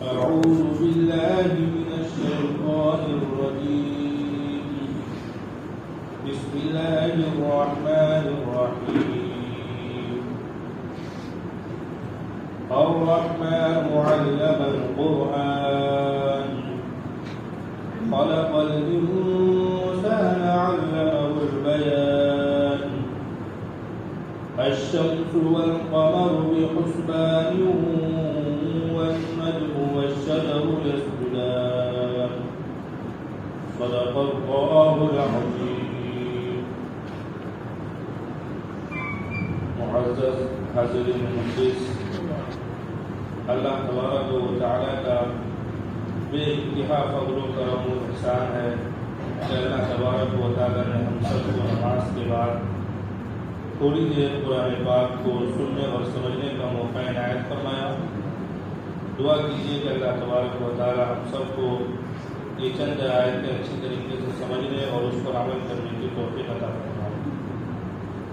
أعوذ بالله من الشيطان الرجيم بسم الله الرحمن الرحيم الرحمن علم القرآن خلق الإنسان علمه البيان الشمس والقمر بحسبان والنجم والشجر يسجدان صدق الله العظيم. معزز حاضرین مجلس، اللہ تبارک و تعالیٰ کا بے انتہا فضل و کرم و احسان ہے کہ اللہ تبارک و تعالیٰ نے ہم سب کو نماز کے بعد تھوڑی دیر قرآن پاک کو سننے اور سمجھنے کا موقع عنایت فرمایا. دعا کیجیے کہ اللہ تبارک و تعالیٰ ہم سب کو یہ چند آیتیں اچھی طریقے سے سمجھنے اور اس پر عمل کرنے کی توفیق عطا فرمائے.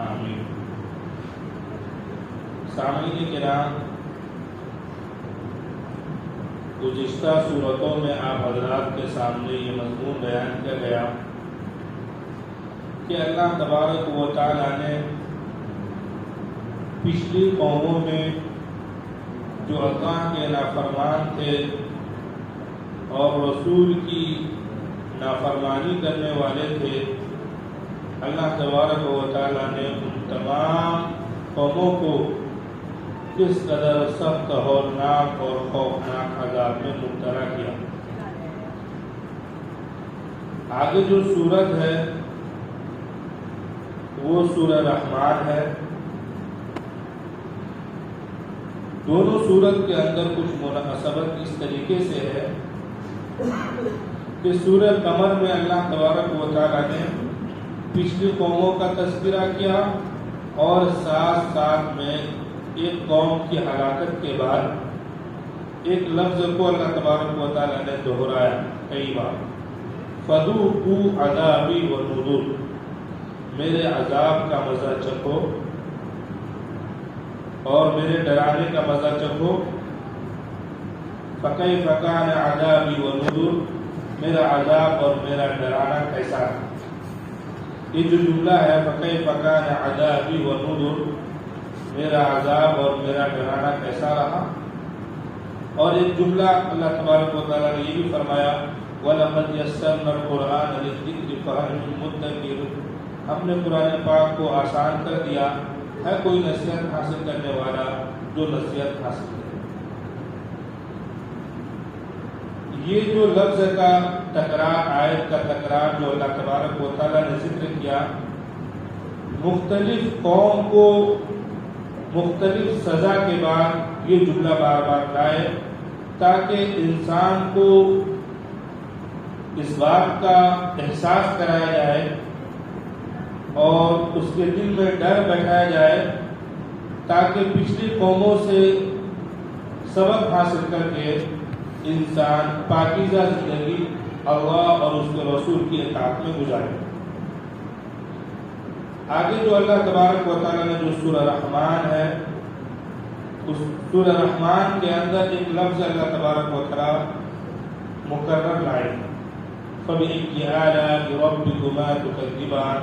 آمین. سامعین کرام، گزشتہ صورتوں میں آپ حضرات کے سامنے یہ مضمون بیان کیا گیا کہ اللہ تبارک و تعالیٰ نے پچھلی قوموں میں جو اللہ کے نافرمان تھے اور رسول کی نافرمانی کرنے والے تھے، اللہ تبارک و تعالیٰ نے ان تمام قوموں کو کس قدر سخت ہولناک اور خوفناک عذاب میں مبتلا کیا. آگے جو سورت ہے وہ سورہ رحمان ہے. دونوں سورت کے اندر کچھ مناسبت اس طریقے سے ہے کہ سورہ قمر میں اللہ تبارک و تعالیٰ نے پچھلی قوموں کا تذکرہ کیا اور ساتھ ساتھ میں ایک قوم کی ہلاکت کے بعد ایک لفظ کو اللہ تبارک و تعالیٰ نے دہرایا کئی بار، فذوقوا عذابی ونذر، میرے عذاب کا مزہ چکھو اور میرے ڈرانے کا مزہ چکھو. فکیف کان عذابی ونذر، میرا عذاب اور میرا ڈرانا کیسا ہے. یہ جو جملہ ہے فکیف کان عذابی ونذر، میرا عذاب اور میرا ڈرانا کیسا رہا. اور ایک جملہ اللہ تبارک و تعالیٰ نے یہ بھی فرمایا وَلَقَدْ يَسَّرْنَا الْقُرْآنَ لِلذِّكْرِ فَهَلْ مِن مُّدَّكِرٍ، ہم نے قرآن پاک کو آسان کر دیا، ہے کوئی نصیحت حاصل کرنے والا جو نصیحت حاصل کرے. یہ جو لفظ کا تکرار، آیت کا تکرار جو اللہ تبارک و تعالیٰ نے ذکر کیا، مختلف قوم کو مختلف سزا کے بعد یہ جملہ بار بار لائے تاکہ انسان کو اس بات کا احساس کرایا جائے اور اس کے دل میں ڈر بیٹھایا جائے تاکہ پچھلی قوموں سے سبق حاصل کر کے انسان پاکیزہ زندگی اللہ اور اس کے رسول کی اطاعت میں گزارے. آگے جو اللہ تبارک و تعالیٰ نے جو سورہ رحمان ہے، اس سورہ رحمان کے اندر ایک لفظ اللہ تبارک و تعالیٰ مکرر لائے، فَبِأَيِّ آلَاءِ رَبِّكُمَا تُكَذِّبَانِ،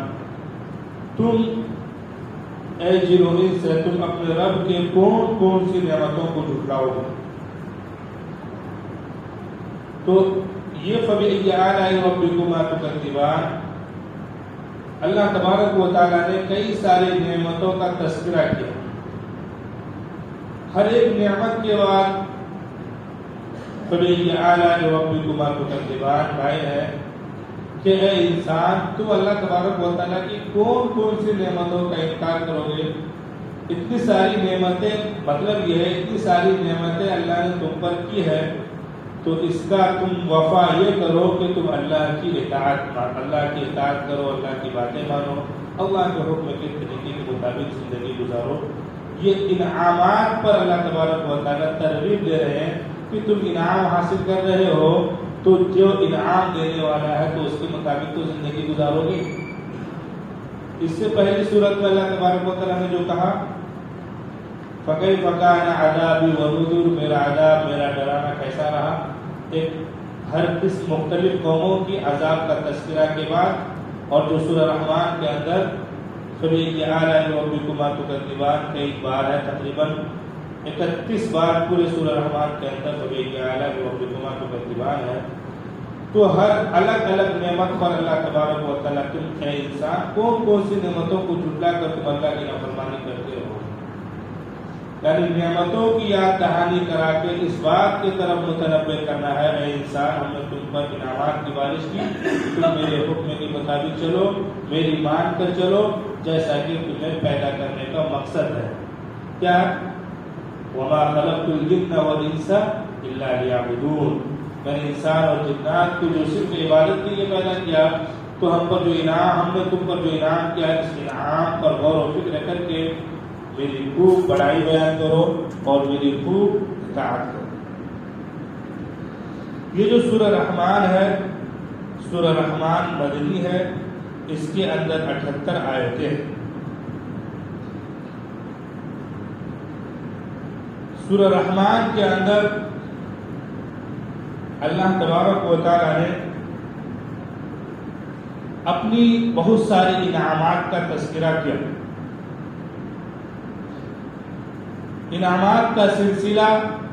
تم اے جن و انس سے تم اپنے رب کے کون کون سی نعمتوں کو جھٹلاؤ گے. تو یہ فَبِأَيِّ آلَاءِ رَبِّكُمَا تُكَذِّبَانِ، اللہ تبارک و تعالیٰ نے کئی ساری نعمتوں کا تذکرہ کیا. ہر ایک نعمت کے بعد فَبِأَيِّ آلَاءِ رَبِّكُمَا تُكَذِّبَانِ بھائی ہے کہ اے انسان تم اللہ تبارک و تعالیٰ کی کون کون سی نعمتوں کا انکار کرو گے. اتنی ساری نعمتیں، مطلب یہ ہے اتنی ساری نعمتیں اللہ نے تم پر کی ہے تو اس کا تم وفا یہ کرو کہ تم اللہ کی اطاعت کرو، اللہ کی باتیں مانو، اللہ کے حکم کے طریقے کے مطابق زندگی گزارو. یہ انعامات پر اللہ تبارک و تعالیٰ ترغیب دے رہے ہیں کہ تم انعام حاصل کر رہے ہو تو جو انعام دینے والا ہے تو اس کے مطابق تو زندگی گزارو گے. اس سے پہلی صورت میں اللہ تبارک و تعالیٰ نے جو کہا فَكَيْفَ كَانَ عَذَابِي وَنُذُرِ، میرا عذاب میرا ڈرانا کیسا رہا. ایک ہر قسم مختلف قوموں کی عذاب کا تذکرہ کے بعد، اور جو سورہ رحمان کے اندر فبأي آلاء ربكما تكذبان کئی بار ہے، تقریباً 31 بار پورے سورہ رحمان کے اندر فبأي آلاء ربكما تكذبان ہے۔ تو ہر الگ الگ نعمت پر اللہ تبارک و تعالیٰ تم اے انسان کون کون سی نعمتوں کو جھٹلا کر تم اللہ کی نافرمانی کرتے ہو، یعنی نعمتوں کی یاد دہانی کرا کے اس بات کی طرف متنبہ کرنا ہے اے انسان ہم نے تم پر انعامات کی بارش کی، تم میرے حکم کے مطابق چلو، میری مان کر چلو، جیسا کہ تمہیں پیدا کرنے کا مقصد ہے۔ کیا؟ وما خلقت الجن والانس الا ليعبدون، میں نے انسان اور جنات کو جو صرف عبادت کے لیے پیدا کیا، تو ہم نے تم پر جو انعام کیا اس انعام پر غور و فکر کر کے میری خوب بڑائی بیان کرو اور میری خوب اطاعت کرو۔ یہ جو سورہ رحمان ہے، سورہ رحمان مدنی ہے، اس کے اندر 78 آیتیں ہیں۔ سورہ رحمان کے اندر اللہ تبارک و تعالیٰ نے اپنی بہت ساری انعامات کا تذکرہ کیا۔ انعامات کا سلسلہ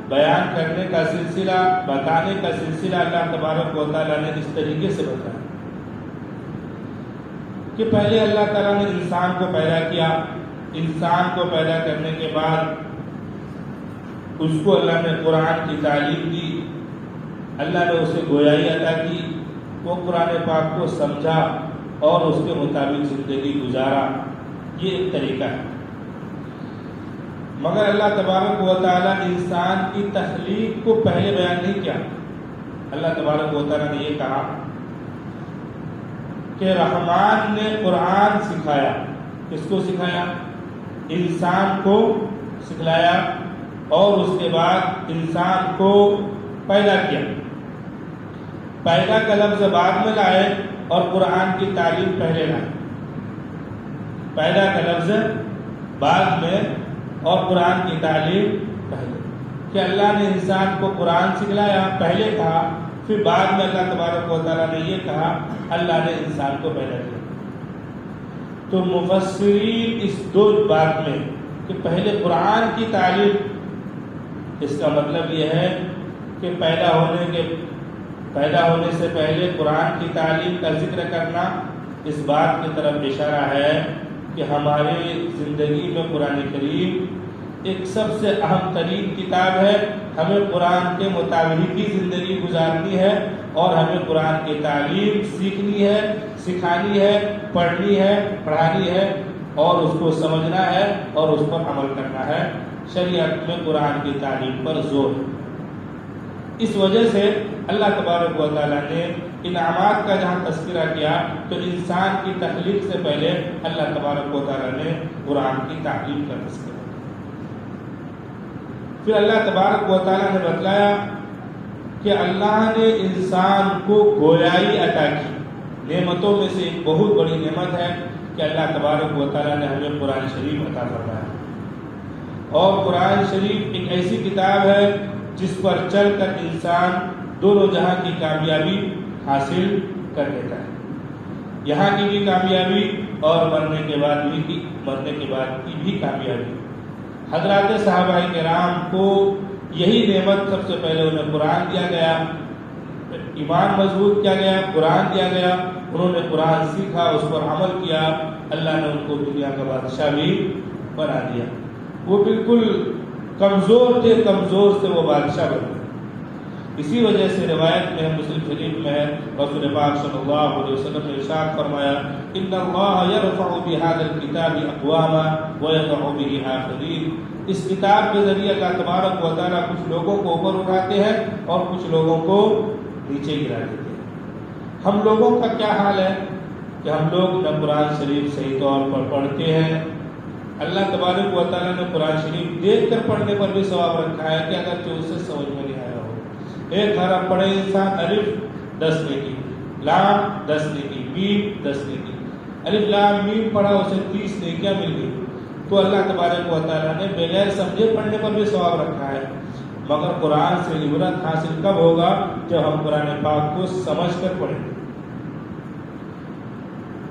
بیان کرنے کا سلسلہ، بتانے کا سلسلہ اللہ تبارک و تعالیٰ نے اس طریقے سے بتایا کہ پہلے اللہ تعالیٰ نے انسان کو پیدا کیا، انسان کو پیدا کرنے کے بعد اس کو اللہ نے قرآن کی تعلیم دی، اللہ نے اسے گویائی عطا کی، وہ قرآن پاک کو سمجھا اور اس کے مطابق زندگی گزارا۔ یہ ایک طریقہ ہے۔ مگر اللہ تبارک و تعالیٰ نے انسان کی تخلیق کو پہلے بیان نہیں کیا۔ اللہ تبارک و تعالیٰ نے یہ کہا کہ رحمان نے قرآن سکھایا۔ کس کو سکھایا؟ انسان کو سکھلایا، اور اس کے بعد انسان کو پیدا کیا۔ پیدا کا لفظ بعد میں لائے اور قرآن کی تعلیم پہلے لائے۔ پیدا کا لفظ بعد میں اور قرآن کی تعلیم پہلے، کہ اللہ نے انسان کو قرآن سکھلایا پہلے کہا، پھر بعد میں اللہ تبارک و تعالیٰ نے یہ کہا اللہ نے انسان کو پیدا کیا۔ تو مفسرین اس دو بات میں کہ پہلے قرآن کی تعلیم، اس کا مطلب یہ ہے کہ پیدا ہونے سے پہلے قرآن کی تعلیم کا ذکر کرنا اس بات کی طرف اشارہ ہے کہ ہماری زندگی میں قرآن کریم ایک سب سے اہم ترین کتاب ہے۔ ہمیں قرآن کے مطابق ہی زندگی گزارنی ہے، اور ہمیں قرآن کی تعلیم سیکھنی ہے، سکھانی ہے، پڑھنی ہے، پڑھانی ہے، اور اس کو سمجھنا ہے اور اس پر عمل کرنا ہے۔ شریعت میں قرآن کی تعلیم پر زور ہے۔ اس وجہ سے اللہ تبارک و تعالیٰ نے انعامات کا جہاں تذکرہ کیا تو انسان کی تخلیق سے پہلے اللہ تبارک و تعالیٰ نے قرآن کی تعلیم کا تذکرہ کیا۔ پھر اللہ تبارک و تعالیٰ نے بتلایا کہ اللہ نے انسان کو گویائی عطا کی۔ نعمتوں میں سے ایک بہت بڑی نعمت ہے کہ اللہ تبارک و تعالیٰ نے ہمیں قرآن شریف عطا فرمایا، اور قرآن شریف ایک ایسی کتاب ہے جس پر چل کر انسان دونوں جہاں کی کامیابی حاصل کر لیتا ہے، یہاں کی بھی کامیابی اور مرنے کے بعد کی بھی کامیابی۔ حضرات صحابہ کرام کو یہی نعمت سب سے پہلے انہیں قرآن دیا گیا، ایمان مضبوط کیا گیا، قرآن دیا گیا، انہوں نے قرآن سیکھا، اس پر عمل کیا، اللہ نے ان کو دنیا کا بادشاہ بھی بنا دیا۔ وہ بالکل کمزور تھے، کمزور سے وہ بادشاہ بن گئے۔ اسی وجہ سے روایت میں مسلم شریف میں ہے، رسول پاک صلی اللہ علیہ وسلم نے ارشاد فرمایا ان اللہ یرفع بهذا الكتاب اقواما ويضع به آخرین۔ اس کتاب کے ذریعے اللہ تبارک و تعالیٰ کچھ لوگوں کو اوپر اٹھاتے ہیں اور کچھ لوگوں کو نیچے گرا دیتے ہیں۔ ہم لوگوں کا کیا حال ہے کہ ہم لوگ نہ قرآن شریف صحیح طور پر پڑھتے ہیں۔ اللہ تبارک و تعالیٰ نے قرآن شریف دیکھ کر پڑھنے پر بھی ثواب رکھا ہے کہ اگر جو اسے سمجھ میں نہیں آیا ہو۔ ایک حرف پڑھے انسان، الف 10 نیکی، لام 10 نیکی، میم 10 نیکی، الف لام میم پڑھا اسے 30 نیکیاں مل گئی۔ تو اللہ تبارک و تعالیٰ نے بغیر سمجھے پڑھنے پر بھی ثواب رکھا ہے، مگر قرآن سے عبرت حاصل کب ہوگا؟ جب ہم قرآن پاک کو سمجھ کر پڑھیں گے۔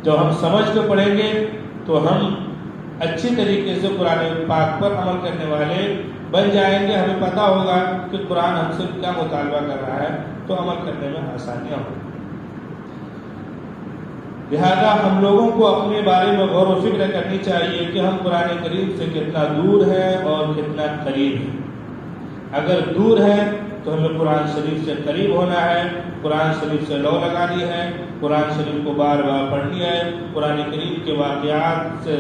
جب ہم سمجھ کر پڑھیں گے تو ہم اچھی طریقے سے قرآن پاک پر عمل کرنے والے بن جائیں گے۔ ہمیں پتہ ہوگا کہ قرآن ہم سے کیا مطالبہ کر رہا ہے، تو عمل کرنے میں آسانیاں ہوں۔ لہذا ہم لوگوں کو اپنے بارے میں غور و فکر کرنی چاہیے کہ ہم قرآن کریم سے کتنا دور ہیں اور کتنا قریب ہیں۔ اگر دور ہیں تو ہمیں قرآن شریف سے قریب ہونا ہے، قرآن شریف سے لو لگانی ہے، قرآن شریف کو بار بار پڑھنی ہے، قرآن کریم کے واقعات سے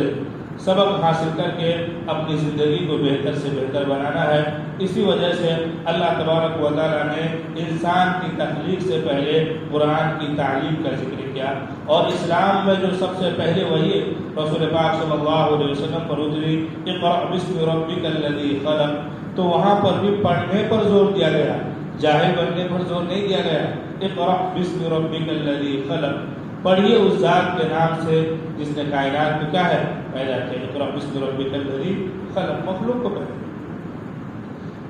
سبق حاصل کر کے اپنی زندگی کو بہتر سے بہتر بنانا ہے۔ اسی وجہ سے اللہ تبارک و تعالیٰ نے انسان کی تخلیق سے پہلے قرآن کی تعلیم کا ذکر کیا، اور اسلام میں جو سب سے پہلے وہی رسول پاک صلی اللہ علیہ وسلم پر اتری، اقرأ باسم ربک الذی خلق، تو وہاں پر بھی پڑھنے پر زور دیا گیا، جاہل بننے پر زور نہیں دیا گیا۔ اقرأ باسم ربک الذی خلق، پڑھیے اس ذات کے نام سے جس نے کائنات کو کیا ہے پیدا کیا۔ اقرأ باسم ربک الذی خلق، مخلوق کو پیدا کیا۔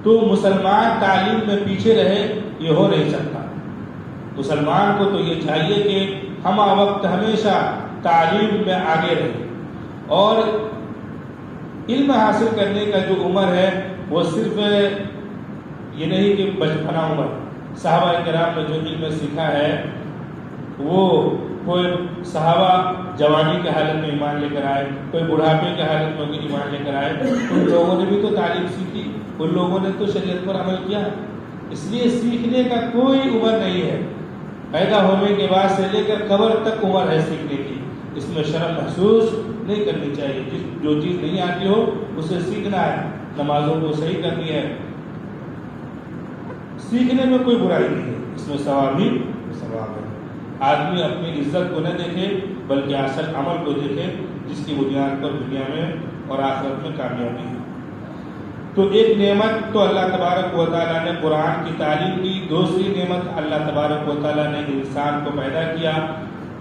تو مسلمان تعلیم میں پیچھے رہے، یہ ہو نہیں سکتا۔ مسلمان کو تو یہ چاہیے کہ ہم وقت ہمیشہ تعلیم میں آگے رہیں، اور علم حاصل کرنے کا جو عمر ہے وہ صرف یہ نہیں کہ بچپنا عمر۔ صحابہ کرام نے جو علم سیکھا ہے وہ کوئی صحابہ جوانی کے حالت میں ایمان لے کر آئے، کوئی بڑھاپے کے حالت میں ایمان لے کر آئے۔ ان لوگوں نے بھی تو تعلیم سیکھی، ان لوگوں نے تو شریعت پر عمل کیا۔ اس لیے سیکھنے کا کوئی عمر نہیں ہے، پیدا ہونے کے بعد سے لے کر قبر تک عمر ہے سیکھنے کی۔ اس میں شرم محسوس نہیں کرنی چاہیے۔ جو چیز نہیں آتی ہو اسے سیکھنا ہے، نمازوں کو صحیح کرنی ہے، سیکھنے میں کوئی برائی نہیں ہے، اس میں ثواب ہی ثواب ہے۔ آدمی اپنی عزت کو نہ دیکھے بلکہ اصل عمل کو دیکھے، جس کی بنیاد پر دنیا میں اور آخرت میں کامیابی ہے۔ تو ایک نعمت تو اللہ تبارک و تعالیٰ نے قرآن کی تعلیم کی، دوسری نعمت اللہ تبارک و تعالیٰ نے انسان کو پیدا کیا،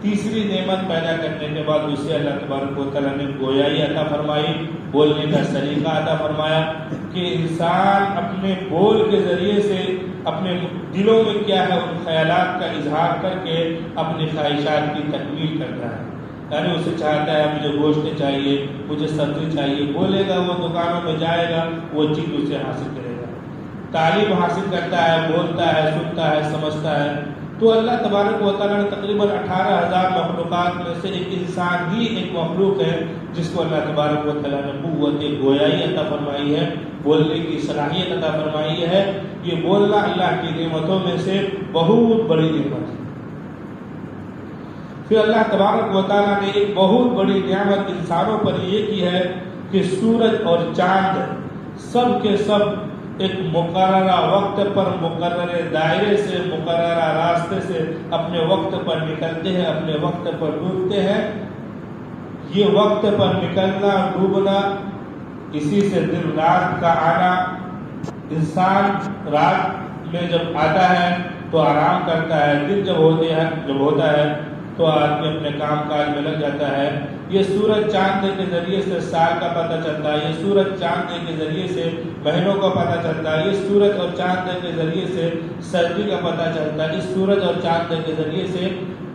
تیسری نعمت پیدا کرنے کے بعد اسے اللہ تبارک و تعالیٰ نے گویائی عطا فرمائی، بولنے کا سلیقہ عطا فرمایا، کہ انسان اپنے بول کے ذریعے سے اپنے دلوں میں کیا ہے ان خیالات کا اظہار کر کے اپنی خواہشات کی تکمیل کرتا ہے۔ یعنی اسے چاہتا ہے مجھے گوشت چاہیے، مجھے سبزی چاہیے، بولے گا، وہ دکانوں میں جائے گا، وہ چیز اسے حاصل کرے گا۔ تعلیم حاصل کرتا ہے، بولتا ہے، سنتا ہے، سمجھتا ہے۔ تو اللہ تبارک و تعالیٰ نے تقریباً 18,000 مخلوقات میں سے ایک انسان ہی ایک مخلوق ہے جس کو اللہ تبارک و تعالیٰ نے قوت گویائی عطا فرمائی ہے، بولنے کی صلاحیت عطا فرمائی ہے۔ یہ بولنا اللہ کی نعمتوں میں سے بہت بڑی نعمت ہے۔ پھر اللہ تبارک و تعالیٰ نے ایک بہت بڑی نعمت انسانوں پر یہ کی ہے کہ سورج اور چاند سب کے سب ایک مقررہ وقت پر، مقررے دائرے سے، مقررہ راستے سے اپنے وقت پر نکلتے ہیں، اپنے وقت پر ڈوبتے ہیں۔ یہ وقت پر نکلنا، ڈوبنا، اسی سے دن رات کا آنا۔ انسان رات میں جب آتا ہے تو آرام کرتا ہے، دن جب ہوتا ہے تو آدمی اپنے کام کاج میں لگ جاتا ہے۔ یہ سورج چاند کے ذریعے سے سال کا پتہ چلتا ہے، یہ سورج چاند کے ذریعے سے مہینوں کا پتہ چلتا ہے، یہ سورج اور چاند کے ذریعے سے سردی کا پتہ چلتا ہے، اس سورج اور چاند کے ذریعے سے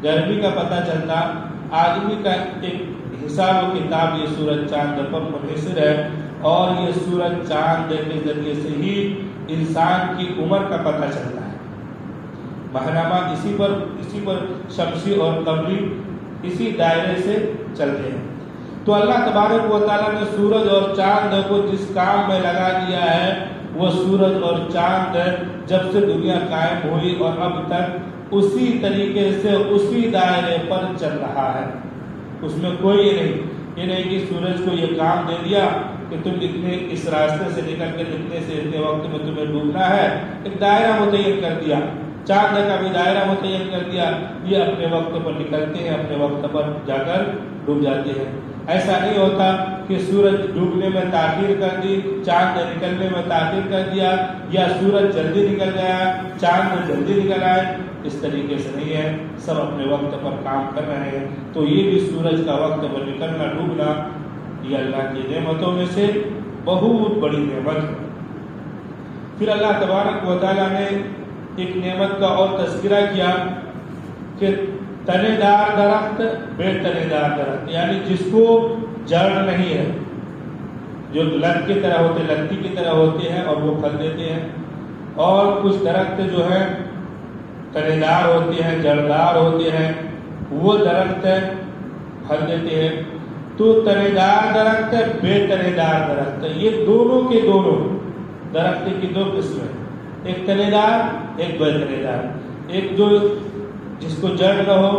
گرمی کا پتہ چلتا۔ آدمی کا ایک حساب و کتاب یہ سورج چاند پر منحصر ہے، اور یہ سورج چاند کے ذریعے سے ہی انسان کی عمر کا پتہ چلتا ہے۔ ماہنامہ اسی پر شمسی اور قمری اسی دائرے سے چلتے ہیں۔ تو اللہ تبارک و تعالیٰ نے سورج اور چاند کو جس کام میں لگا دیا ہے، وہ سورج اور چاند جب سے دنیا قائم ہوئی اور اب تک اسی طریقے سے اسی دائرے پر چل رہا ہے۔ اس میں کوئی یہ نہیں کہ سورج کو یہ کام دے دیا کہ تم اتنے اس راستے سے نکل کر اتنے سے اتنے وقت میں تمہیں ڈوبنا ہے، ایک دائرہ متعین کر دیا۔ چاند کا بھی دائرہ متعین کر دیا، یہ اپنے وقت پر نکلتے ہیں، اپنے وقت پر جا کر ڈوب جاتے ہیں۔ ایسا نہیں ہوتا کہ سورج ڈوبنے میں تاخیر کر دی، چاند نکلنے میں تاخیر کر دیا، یا سورج جلدی نکل گیا، چاند جلدی نکل آئے۔ اس طریقے سے نہیں ہے، سب اپنے وقت پر کام کر رہے ہیں۔ تو یہ بھی سورج کا وقت پر نکلنا، ڈوبنا، یہ اللہ کی نعمتوں میں سے بہت بڑی نعمت ہے۔ پھر اللہ تبارک و تعالیٰ نے ایک نعمت کا اور تذکرہ کیا کہ تنے دار درخت، بے تنے دار درخت، یعنی جس کو جڑ نہیں ہے، جو لت کی طرح ہوتے، لتی کی طرح ہوتے ہیں اور وہ پھل دیتے ہیں، اور کچھ درخت جو ہے تنے دار ہوتے ہیں، جڑدار ہوتے ہیں، وہ درخت پھل دیتے ہیں۔ تو تنے دار درخت، بے تنے دار درخت، یہ دونوں کے دونوں درخت کی دو قسمیں، ایک تنے دار، ایک بے تنے دار۔ ایک جو جس کو جڑ نہ ہو،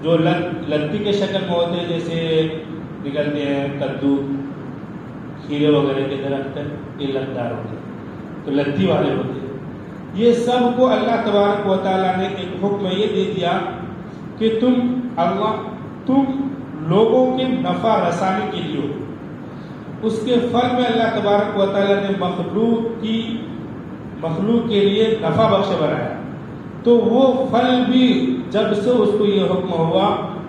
جو لتی کے شکل میں ہوتے ہیں، جیسے نکلتے ہیں کدو، کھیرے وغیرہ کے درخت، یہ لتدار ہوتے ہیں، تو لتی والے ہوتے ہیں۔ یہ سب کو اللہ تبارک و تعالیٰ نے ایک حکم یہ دے دیا کہ تم لوگوں کے نفع رسانی کے لیے ہو۔ اس کے پھل میں اللہ تبارک و تعالیٰ نے مخلوق کے لیے نفع بخش بنایا، تو وہ پھل بھی جب سے اس کو یہ حکم ہوا،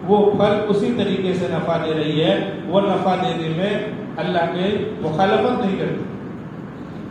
وہ پھل اسی طریقے سے نفع دے رہی ہے، وہ نفع دینے میں اللہ کے مخالفت نہیں کرتی۔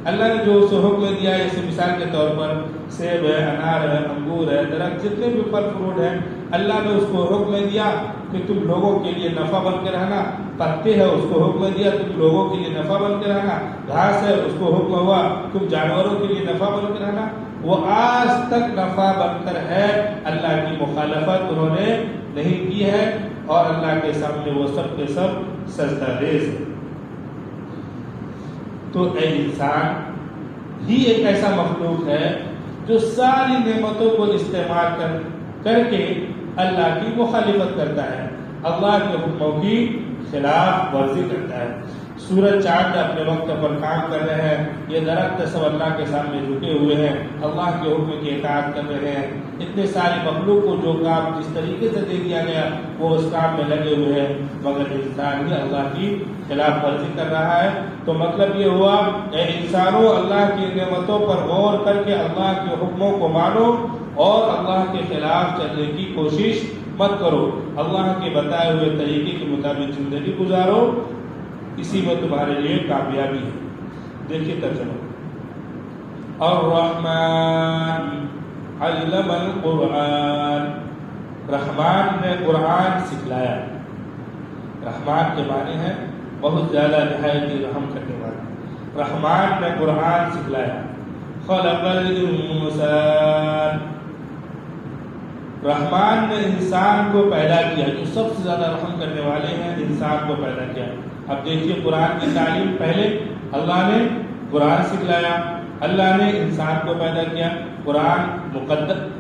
اللہ نے جو اسے حکم دیا ہے، جیسے مثال کے طور پر سیب ہے، انار ہے، انگور ہے، درخت، جتنے بھی پھل فروٹ ہیں، اللہ نے اس کو حکم دیا کہ تم لوگوں کے لیے نفع بن کے رہنا۔ پتے ہے، اس کو حکم دیا تم لوگوں کے لیے نفع بن کے رہنا۔ گھاس ہے، اس کو حکم ہوا تم جانوروں کے لیے نفع بن کے رہنا۔ وہ آج تک نفع بن کر ہے، اللہ کی مخالفت انہوں نے نہیں کی ہے، اور اللہ کے سامنے وہ سب کے سب سجدہ ریز ہے۔ تو اے انسان ہی ایک ایسا مخلوق ہے جو ساری نعمتوں کو استعمال کر کے اللہ کی مخالفت کرتا ہے، اللہ کے حکموں کی خلاف ورزی کرتا ہے۔ سورج چاند اپنے وقت پر کام کر رہے ہیں، یہ درخت سب اللہ کے سامنے جھکے ہوئے ہیں، اللہ کے حکم کی اطاعت کر رہے ہیں۔ اتنے ساری مخلوق کو جو کام جس طریقے سے دے دیا گیا وہ اس کام میں لگے ہوئے ہیں، مگر انسان ہی اللہ کی خلاف ورزی کر رہا ہے۔ تو مطلب یہ ہوا، اے انسانوں، اللہ کی نعمتوں پر غور کر کے اللہ کے حکموں کو مانو اور اللہ کے خلاف چلنے کی کوشش مت کرو، اللہ کے بتائے ہوئے طریقے کے مطابق زندگی گزارو، اسی میں تمہارے لیے کامیابی ہے۔ دیکھیے ترجمہ، الرحمن علم القرآن، رحمان نے قرآن سکھلایا۔ رحمان کے معنی ہے بہت زیادہ نہایت رحم کرنے والا۔ رحمان نے قرآن سکھلایا۔ خلق الانسان، رحمان نے انسان کو پیدا کیا، جو سب سے زیادہ رحم کرنے والے ہیں، انسان کو پیدا کیا۔ اب دیکھیے قرآن کی تعلیم، پہلے اللہ نے قرآن سکھلایا، اللہ نے انسان کو پیدا کیا۔ قرآن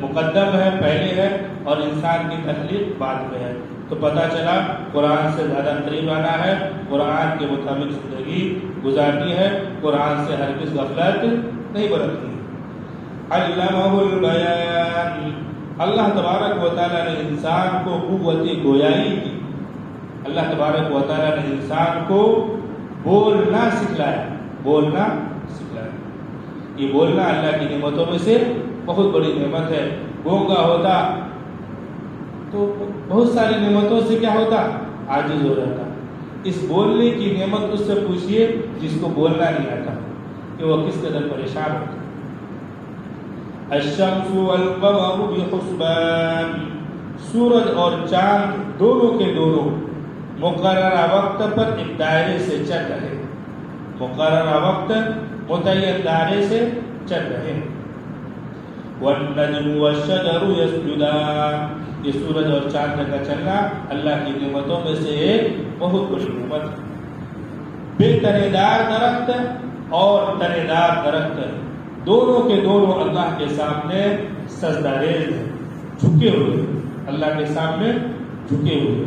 مقدم ہے، پہلے ہے، اور انسان کی تخلیق بعد میں ہے۔ تو پتہ چلا قرآن سے زیادہ قریب آنا ہے، قرآن کے مطابق زندگی گزارنی ہے، قرآن سے ہرگز غفلت نہیں برتنی۔ علمہ البیان، اللہ تبارک و تعالیٰ نے انسان کو قوت گویائی کی، اللہ تبارک و تعالیٰ نے انسان کو بولنا سکھلایا، بولنا سکھلایا۔ یہ بولنا اللہ کی نعمتوں میں سے بہت بڑی نعمت ہے۔ گونگا ہوتا تو بہت ساری نعمتوں سے کیا ہوتا؟ عاجز ہو جاتا۔ اس بولنے کی نعمت اس سے پوچھئے جس کو بولنا نہیں آتا کہ وہ کس قدر پریشان ہوتا۔ الشمس والقمر بحسبان، سورج اور چاند دونوں کے دونوں مقررہ وقت پر ایک دائرے سے چل رہے، مقررہ وقت متعین دائرے سے چل رہے۔ والنجم والشجر یسجدان، یہ سورج اور چاند کا چلنا اللہ کی نعمتوں میں سے ایک بہت بڑی نعمت ہے۔ بے تنے دار درخت اور تنے دار درخت دونوں کے دونوں اللہ کے سامنے سجدہ ریز ہیں، جھکے ہوئے، اللہ کے سامنے جھکے ہوئے۔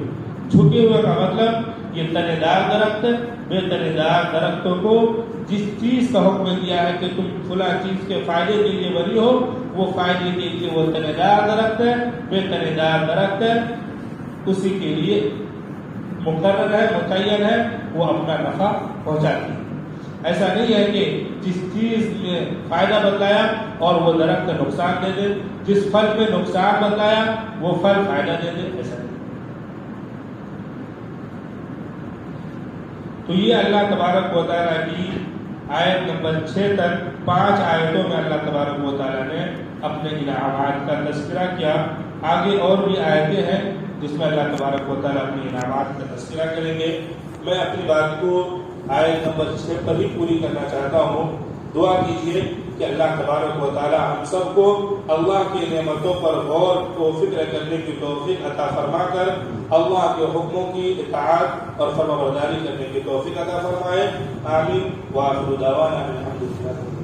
جھکے ہوئے کا مطلب یہ تنے دار درخت بے تنے دار درختوں کو جس چیز کا حکم دیا ہے کہ تم فلاں چیز کے فائدے کے لیے بنی ہو، وہ فائدے کے لیے وہ تنے دار درخت ہے، بے تنے دار درخت ہے، اسی کے لیے مقرر ہے، متعین ہے، وہ اپنا نفع پہنچاتی ہے۔ ایسا نہیں ہے کہ جس چیز میں فائدہ بتلایا اور وہ درخت نقصان دے دے، جس پھل میں نقصان بتلایا وہ پھل فائدہ دے دے، ایسا نہیں۔ تو یہ اللہ تبارک و تعالیٰ کی آیت نمبر 6 تک 5 آیتوں میں اللہ تبارک و تعالیٰ نے اپنے انعامات کا تذکرہ کیا. آگے اور بھی آیتیں ہیں جس میں اللہ تبارک و تعالیٰ اپنے انعامات کا تذکرہ کریں گے. میں اپنی بات کو آیت نمبر 6 پر ہی پوری کرنا چاہتا ہوں. دعا کیجیے کہ اللہ تبارک و تعالیٰ ہم سب کو اللہ کی نعمتوں پر غور و فکر کرنے کی توفیق عطا فرما کر اللہ کے حکموں کی اطاعت اور فرمانبرداری کرنے کی توفیق عطا فرمائے. آمین. وآخر دعوانا الحمدللہ.